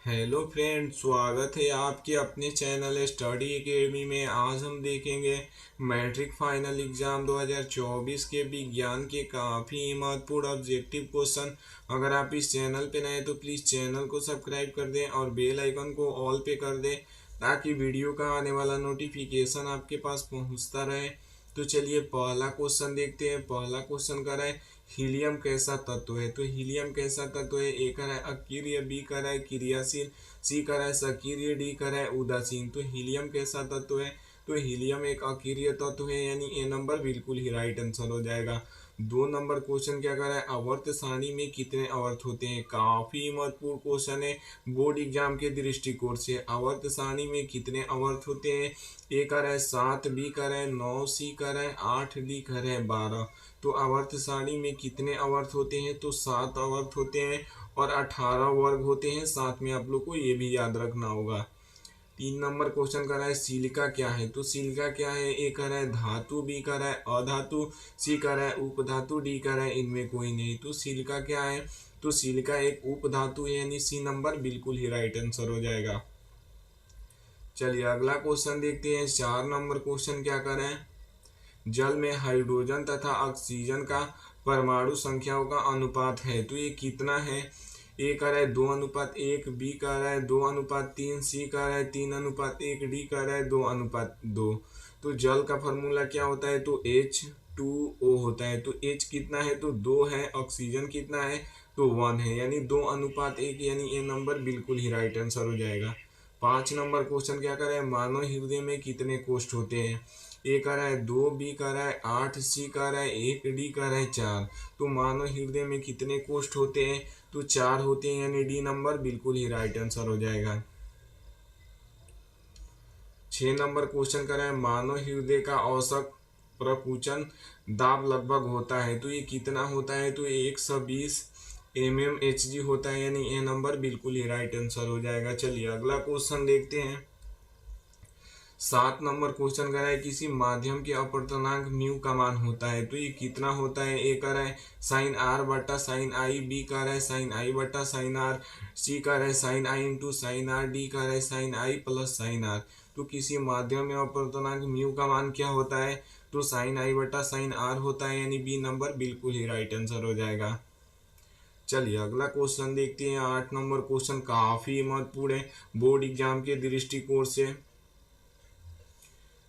Hello friend, स्वागत है आपके अपने चैनल स्टडी एकेडमी में। आज हम देखेंगे मैट्रिक फाइनल एग्जाम 2024 के विज्ञान के काफ़ी महत्वपूर्ण ऑब्जेक्टिव क्वेश्चन। अगर आप इस चैनल पे नए तो प्लीज़ चैनल को सब्सक्राइब कर दें और बेल आइकन को ऑल पे कर दें ताकि वीडियो का आने वाला नोटिफिकेशन आपके पास पहुंचता रहे। तो चलिए पहला क्वेश्चन देखते हैं। पहला क्वेश्चन कर रहा है हीलियम कैसा तत्व है। तो हीलियम कैसा तत्व है। ए कर रहा है अक्रिय, बी कर रहा है क्रियाशील, सी कर रहा है सक्रिय, डी कर रहा है उदासीन। तो हीलियम कैसा तत्व है। तो हीलियम एक अक्रिय तत्व है, यानी ए नंबर बिल्कुल ही राइट आंसर हो जाएगा। 2 नंबर क्वेश्चन क्या कर रहा है आवर्त सारणी में कितने आवर्त होते हैं। काफी महत्वपूर्ण क्वेश्चन है बोर्ड एग्जाम के दृष्टिकोण से। आवर्त सारणी में कितने आवर्त होते हैं। ए कर रहा है 7, बी कर रहा है 9, सी कर रहा है 8, डी कर रहा है 12। तो आवर्त सारणी में कितने आवर्त होते हैं। तो 7 आवर्त होते हैं और 18 वर्ग होते हैं। साथ में आप लोग को ये भी याद रखना होगा। 3 नंबर क्वेश्चन कर रहा है सिलिका क्या है। तो सिलिका क्या है। ए कर रहा है धातु, बी कर रहा है अधातु, सी कर रहा है उपधातु, डी कर रहा है इनमें कोई नहीं। तो सिलिका क्या है। तो सिलिका एक उपधातु है, यानी सी नंबर बिल्कुल ही राइट आंसर हो जाएगा। चलिए अगला क्वेश्चन देखते हैं। 4 नंबर क्वेश्चन क्या कर रहे हैं जल में हाइड्रोजन तथा ऑक्सीजन का परमाणु संख्याओं का अनुपात है। तो ये कितना है। ए का रहा है 2:1, बी का रहा है 2:3, सी का रहा है 3:1, डी का रहा है 2:2। तो जल का फॉर्मूला क्या होता है। तो H2O होता है। तो H कितना है। तो 2 है। ऑक्सीजन कितना है। तो 1 है, यानी 2:1, यानी ये नंबर बिल्कुल ही राइट आंसर हो जाएगा। 5 नंबर क्वेश्चन क्या कर रहा है मानव हृदय में कितने कोष्ठ होते हैं। ए का रहा है 2, बी का रहा है 8, सी का रहा है 1, डी का रहा है 4। तो मानव हृदय में कितने कोष्ठ होते हैं। तो 4 होते हैं, यानी डी नंबर बिल्कुल ही राइट आंसर हो जाएगा। 6 नंबर क्वेश्चन कर रहा है मानव हृदय का औसत प्रकुचन दाब लगभग होता है। तो ये कितना होता है। तो ये 120 mmHg होता है, यानी ये नंबर बिल्कुल ही राइट आंसर हो जाएगा। चलिए अगला क्वेश्चन देखते हैं। 7 नंबर क्वेश्चन कर रहा है किसी माध्यम के अपवर्तनांक म्यू का मान होता है। तो ये कितना होता है। ए कर रहा है साइन आर बटा साइन आई, बी कर रहा है साइन आई बटा साइन आर, सी कर रहा है sine I into sine R, D कर रहा है sine I plus sine R. तो किसी माध्यम में अपवर्तनांक म्यू का मान क्या होता है। तो साइन आई बटा साइन आर होता है, यानी बी नंबर बिल्कुल ही राइट आंसर हो जाएगा। चलिए अगला क्वेश्चन देखते हैं। 8 नंबर क्वेश्चन काफी महत्वपूर्ण है बोर्ड एग्जाम के दृष्टिकोण से।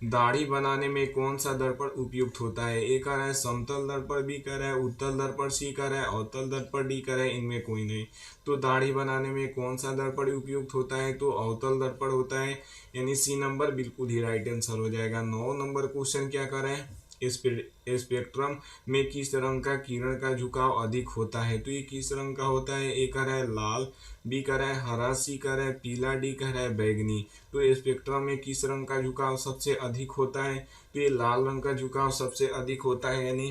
दाढ़ी बनाने में कौन सा दर्पण उपयुक्त होता है। ए का रहा है समतल दर्पण, बी का रहा है उत्तल दर्पण, सी का रहा है अवतल दर्पण, डी का रहा है इनमें कोई नहीं। तो दाढ़ी बनाने में कौन सा दर्पण उपयुक्त होता है। तो अवतल दर्पण होता है, यानी सी नंबर बिल्कुल ही राइट आंसर हो जाएगा। 9 नंबर क्वेश्चन क्या कर रहा है स्पेक्ट्रम में किस रंग का किरण का झुकाव अधिक होता है। तो ये किस रंग का होता है। ए का रहा है लाल, बी का रहा है हरा, सी का रहा है पीला, डी का रहा है बैगनी। तो स्पेक्ट्रम में किस रंग का झुकाव सबसे अधिक होता है। तो ये लाल रंग का झुकाव सबसे अधिक होता है, यानी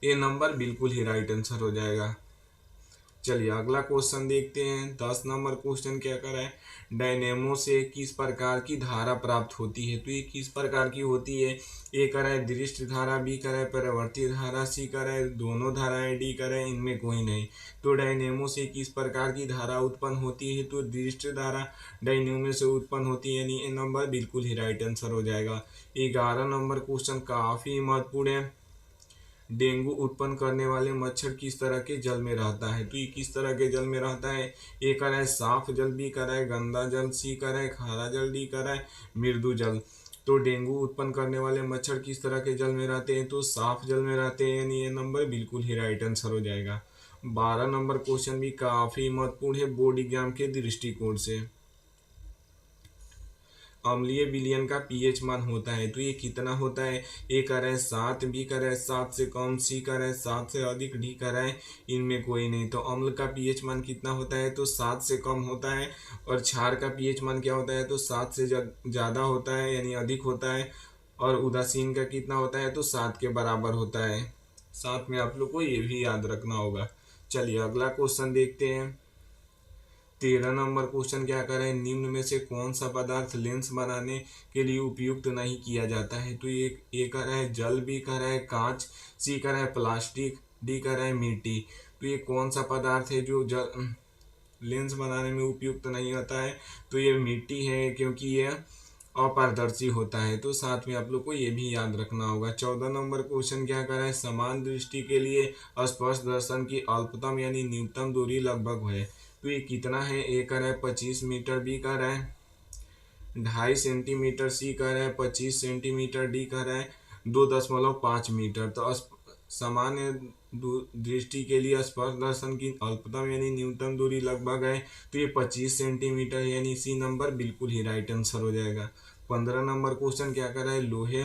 ये नंबर बिल्कुल ही राइट आंसर हो जाएगा। चलिए अगला क्वेश्चन देखते हैं। 10 नंबर क्वेश्चन क्या कर रहा है डायनेमो से किस प्रकार की धारा प्राप्त होती है। तो ये किस प्रकार की होती है। ए कर रहा है दृष्ट धारा, बी कर रहा है परिवर्ती धारा, सी कर रहा है दोनों धाराएं, डी कर रहा है इनमें कोई नहीं। तो डायनेमो से किस प्रकार की धारा उत्पन्न होती है। तो दृष्ट धारा डायनेमो से उत्पन्न होती है, यानी ये नंबर बिल्कुल ही राइट आंसर हो जाएगा। 11 नंबर क्वेश्चन काफी महत्वपूर्ण है। डेंगू उत्पन्न करने वाले मच्छर किस तरह के जल में रहता है। तो ये किस तरह के जल में रहता है। ए का रहा है साफ जल, बी का रहा है गंदा जल, सी का रहा है खारा जल, डी का रहा है मृदु जल। तो डेंगू उत्पन्न करने वाले मच्छर किस तरह के जल में रहते हैं। तो साफ जल में रहते हैं, यानी ये नंबर बिल्कुल ही राइट आंसर हो जाएगा। 12 नंबर क्वेश्चन भी काफी महत्वपूर्ण है बोर्ड एग्जाम के दृष्टिकोण से। अम्लीय विलयन का पीएच मान होता है। तो ये कितना होता है। ए का रहा है 7, बी का रहा है 7 से कम, सी का रहा है 7 से अधिक, डी का रहा है इनमें कोई नहीं। तो अम्ल का पीएच मान कितना होता है। तो 7 से कम होता है। और क्षार का पीएच मान क्या होता है। तो 7 से ज़्यादा होता है, यानी अधिक होता है। और उदासीन का कितना होता है। तो 7 के बराबर होता है। साथ में आप लोग को ये भी याद रखना होगा। चलिए अगला क्वेश्चन देखते हैं। 13 नंबर क्वेश्चन क्या कर रहे हैं निम्न में से कौन सा पदार्थ लेंस बनाने के लिए उपयुक्त नहीं किया जाता है। तो ये ए कर रहा है जल, बी कर रहा है कांच, सी कर रहा है प्लास्टिक, डी कर रहा है मिट्टी। तो ये कौन सा पदार्थ है जो जल लेंस बनाने में उपयुक्त नहीं होता है। तो ये मिट्टी है क्योंकि ये अपारदर्शी होता है। तो साथ में आप लोग को ये भी याद रखना होगा। 14 नंबर क्वेश्चन क्या कर रहा है, समान दृष्टि के लिए स्पर्श दर्शन की अल्पतम यानी न्यूनतम दूरी लगभग है। तो ये कितना है, ए कर रहा है 25 मीटर, बी कर रहा है 2.5 सेंटीमीटर, सी कर रहा है 25 सेंटीमीटर, डी कर रहा है 2.5 मीटर। तो सामान्य दृष्टि के लिए स्पर्श दर्शन की अल्पतम यानी न्यूनतम दूरी लगभग है। तो ये 25 सेंटीमीटर यानी सी नंबर बिल्कुल ही राइट आंसर हो जाएगा। 15 नंबर क्वेश्चन क्या कर रहा है, लोहे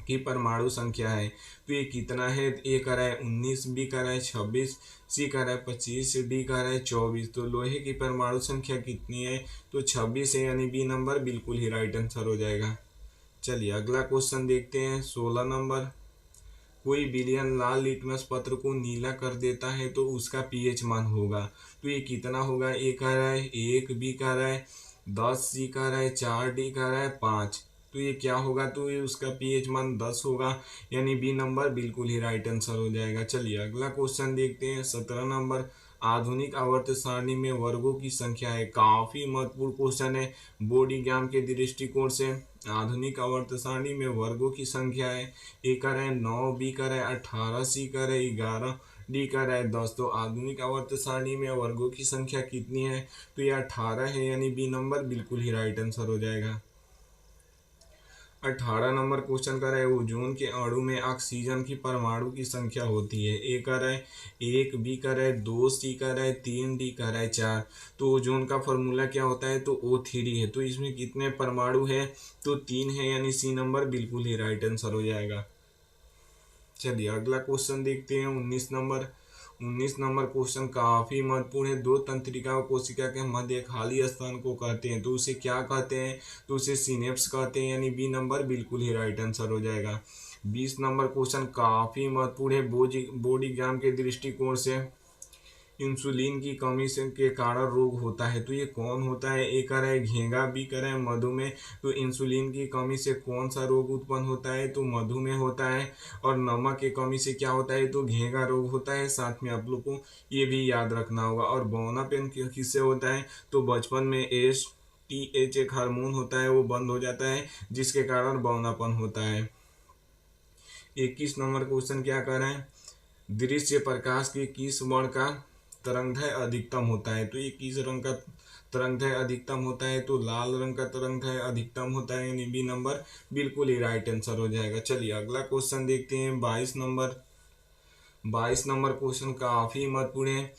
की परमाणु संख्या है। तो ये कितना है, ए कर रहा है 19, बी कर रहा है 26, सी कर रहा है 25, डी कर रहा है 24। तो लोहे की परमाणु संख्या कितनी है, तो 26 है यानी बी नंबर बिल्कुल ही राइट आंसर हो जाएगा। चलिए अगला क्वेश्चन देखते हैं। 16 नंबर, कोई विलयन लाल लिटमस पत्र को नीला कर देता है तो उसका पीएच मान होगा। तो ये कितना होगा, ए कह रहा है 1, बी कह रहा है 10, सी कह रहा है 4, डी कह रहा है 5। तो ये क्या होगा, तो ये उसका पीएच मान 10 होगा यानी बी नंबर बिल्कुल ही राइट आंसर हो जाएगा। चलिए अगला क्वेश्चन देखते हैं। 17 नंबर, आधुनिक आवर्त सारणी में वर्गों की संख्या है। काफी महत्वपूर्ण क्वेश्चन है बोर्ड एग्जाम के दृष्टिकोण से। आधुनिक आवर्त सारणी में वर्गों की संख्या है, ए का है 9, बी का है 18, सी का है 11, डी का है 10। तो आधुनिक आवर्त सारणी में वर्गों की संख्या कितनी है, तो ये 18 है यानी बी नंबर बिल्कुल ही राइट आंसर हो जाएगा। 18 नंबर क्वेश्चन कर रहा है, ओजोन के अणु में ऑक्सीजन की परमाणु की संख्या होती है। ए कर रहा है 1, बी कर रहा है 2, सी कर रहा है 3, डी कर रहा है 4। तो ओजोन का फॉर्मूला क्या होता है, तो O3 है। तो इसमें कितने परमाणु है, तो 3 है यानी सी नंबर बिल्कुल ही राइट आंसर हो जाएगा। चलिए अगला क्वेश्चन देखते हैं। 19 नंबर क्वेश्चन काफी महत्वपूर्ण है। दो तंत्रिका और कोशिका के मध्य एक खाली स्थान को कहते हैं, तो उसे क्या कहते हैं, तो उसे सिनेप्स कहते हैं यानी बी नंबर बिल्कुल ही राइट आंसर हो जाएगा। 20 नंबर क्वेश्चन काफी महत्वपूर्ण है बोर्ड एग्जाम के दृष्टिकोण से। इंसुलिन की कमी से के कारण रोग होता है। तो ये कौन होता है, ए कर है घेंगा, बी कर है मधुमेह। तो इंसुलिन की कमी से कौन सा रोग उत्पन्न होता है, तो मधुमेह होता है। और नमक की कमी से क्या होता है, तो घेंगा रोग होता है। साथ में आप लोग को ये भी याद रखना होगा। और बौनापन किससे होता है, तो बचपन में TH एक हार्मोन होता है वो बंद हो जाता है जिसके कारण बौनापन होता है। 21 नंबर क्वेश्चन क्या कर रहे हैं, दृश्य प्रकाश के किस वर्ण का तरंगदैर्घ्य अधिकतम होता है। तो ये किस रंग का तरंगदैर्घ्य अधिकतम होता है, तो लाल रंग का तरंगदैर्घ्य अधिकतम होता है यानी बी नंबर बिल्कुल ही राइट आंसर हो जाएगा। चलिए अगला क्वेश्चन देखते हैं। 22 नंबर क्वेश्चन काफी महत्वपूर्ण है।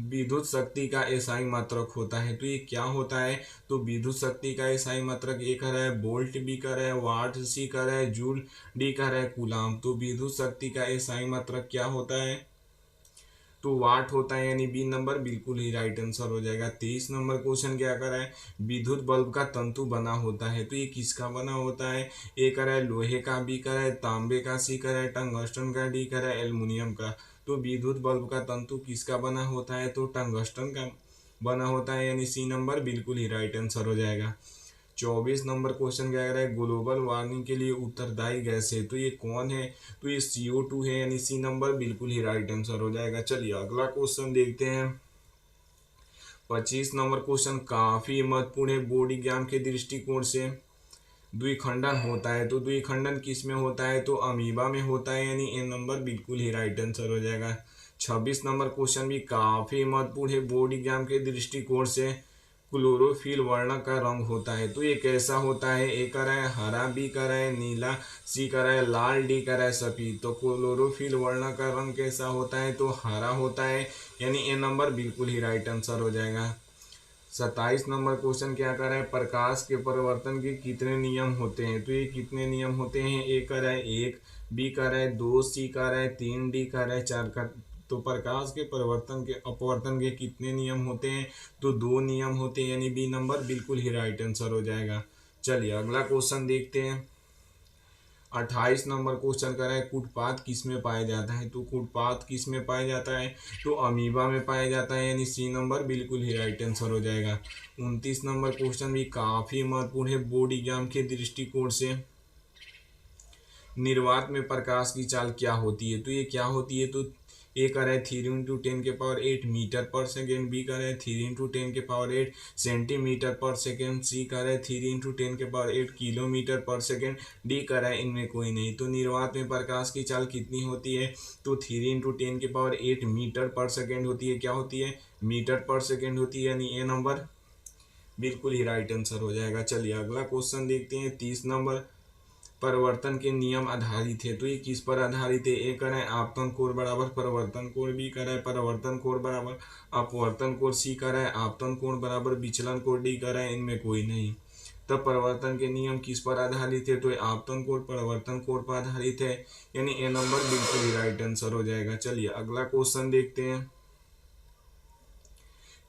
विद्युत शक्ति का एसआई मात्रक होता है। तो ये क्या होता है, तो विद्युत शक्ति का एसआई मात्रक ए कर रहा है वोल्ट, बी कर रहा है वाट, सी कर रहा है जूल, डी कर रहा है कूलाम। तो विद्युत शक्ति का एसआई मात्रक क्या होता है, तो वाट होता है यानी बी नंबर बिल्कुल ही राइट आंसर हो जाएगा। 23 नंबर क्वेश्चन क्या कर रहा है, विद्युत बल्ब का तंतु बना होता है। तो ये किसका बना होता है, ए कर रहा है लोहे का, बी कर रहा है तांबे का, सी कर रहा है टंगस्टन का, डी कर रहा है एल्युमिनियम का। तो विद्युत बल्ब का तंतु किसका बना होता है, तो टंगस्टन का बना होता है यानी सी नंबर बिल्कुल ही राइट आंसर हो जाएगा। 24 नंबर क्वेश्चन क्या कह रहा है, ग्लोबल वार्मिंग के लिए उत्तरदायी गैस है। तो ये कौन है, तो ये CO2 है यानी सी नंबर बिल्कुल ही राइट आंसर हो जाएगा। चलिए अगला क्वेश्चन देखते हैं। 25 नंबर क्वेश्चन काफी महत्वपूर्ण है बोर्ड एग्जाम के दृष्टिकोण से। द्विखंडन होता है, तो द्विखंडन किस में होता है, तो अमीबा में होता है यानी ए नंबर बिल्कुल ही राइट आंसर हो जाएगा। 26 नंबर क्वेश्चन भी काफी महत्वपूर्ण है बोर्ड एग्जाम के दृष्टिकोण से। क्लोरोफिल वर्ण का रंग होता है। तो ये कैसा होता है, ए का है हरा, बी का है नीला, सी का है लाल, डी का है सफेद। तो क्लोरोफिल वर्ण का रंग कैसा होता है, तो हरा होता है यानी ए नंबर बिल्कुल ही राइट आंसर हो जाएगा। 27 नंबर क्वेश्चन क्या कर रहा है, प्रकाश के परिवर्तन के कितने नियम होते हैं। तो ये कितने नियम होते हैं, ए कर रहा है 1, बी कर रहा है 2, सी कर रहा है 3, डी कर रहा है 4 का। तो प्रकाश के परिवर्तन के अपवर्तन के कितने नियम होते हैं, तो 2 नियम होते हैं यानी बी नंबर बिल्कुल ही राइट आंसर हो जाएगा। चलिए अगला क्वेश्चन देखते हैं। 28 नंबर क्वेश्चन कर रहा है, कूटपात किस में पाया जाता है। तो कूटपात किस में पाया जाता है, तो अमीबा में पाया जाता है यानी सी नंबर बिल्कुल ही राइट आंसर हो जाएगा। 29 नंबर क्वेश्चन भी काफी महत्वपूर्ण है बोर्ड एग्जाम के दृष्टिकोण से। निर्वात में प्रकाश की चाल क्या होती है, तो ये क्या होती है, तो ए कर रहा है 3 × 10⁸ मीटर पर सेकेंड, बी कर रहा है 3 × 10⁸ सेंटीमीटर पर सेकेंड, सी कर रहा है 3 × 10⁸ किलोमीटर पर सेकेंड, डी कर रहा है इनमें कोई नहीं। तो निर्वात में प्रकाश की चाल कितनी होती है? तो 3 × 10⁸ मीटर पर सेकेंड होती है। क्या होती है? मीटर पर सेकेंड होती है, यानी ए नंबर बिल्कुल ही राइट आंसर हो जाएगा। चलिए अगला क्वेश्चन देखते हैं। 30 नंबर, परिवर्तन के नियम आधारित है। तो ये किस पर आधारित है? ए करें आपतन कोण बराबर परिवर्तन कोण, बी करें परिवर्तन कोण बराबर अपवर्तन कोण, सी करें आपतन कोण बराबर विचलन कोण, डी करें इनमें कोई नहीं। तब परिवर्तन के नियम किस पर आधारित है? तो आपतन कोण परिवर्तन कोण पर आधारित है, यानी ए नंबर बिल्कुल ही राइट आंसर हो जाएगा। चलिए अगला क्वेश्चन देखते हैं।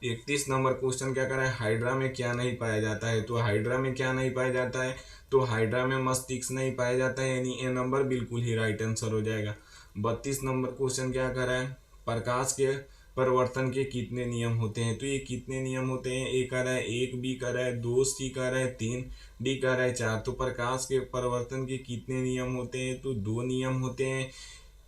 31 नंबर क्वेश्चन क्या कर रहा है? हाइड्रा में क्या नहीं पाया जाता है? तो हाइड्रा में क्या नहीं पाया जाता है? तो हाइड्रा में मस्तिष्क नहीं पाया जाता है, यानी ए नंबर बिल्कुल ही राइट आंसर हो जाएगा। 32 नंबर क्वेश्चन क्या कर रहा है? प्रकाश के परिवर्तन के कितने नियम होते हैं? तो ये कितने नियम होते हैं? ए कर रहा है 1, बी कर रहा है 2, सी कर रहा है 3, डी कर रहा है 4। तो प्रकाश के परिवर्तन के कितने नियम होते हैं? तो 2 नियम होते हैं,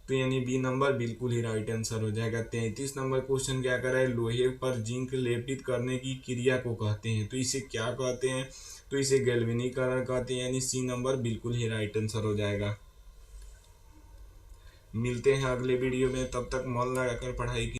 तो यानी बी नंबर बिल्कुल ही राइट आंसर हो जाएगा। 33 नंबर क्वेश्चन क्या कर रहा है? लोहे पर जिंक लेपित करने की क्रिया को कहते हैं। तो इसे क्या कहते हैं? तो इसे गैल्वेनीकरण कहते हैं, यानी सी नंबर बिल्कुल ही राइट आंसर हो जाएगा। मिलते हैं अगले वीडियो में, तब तक मन लगाकर पढ़ाई की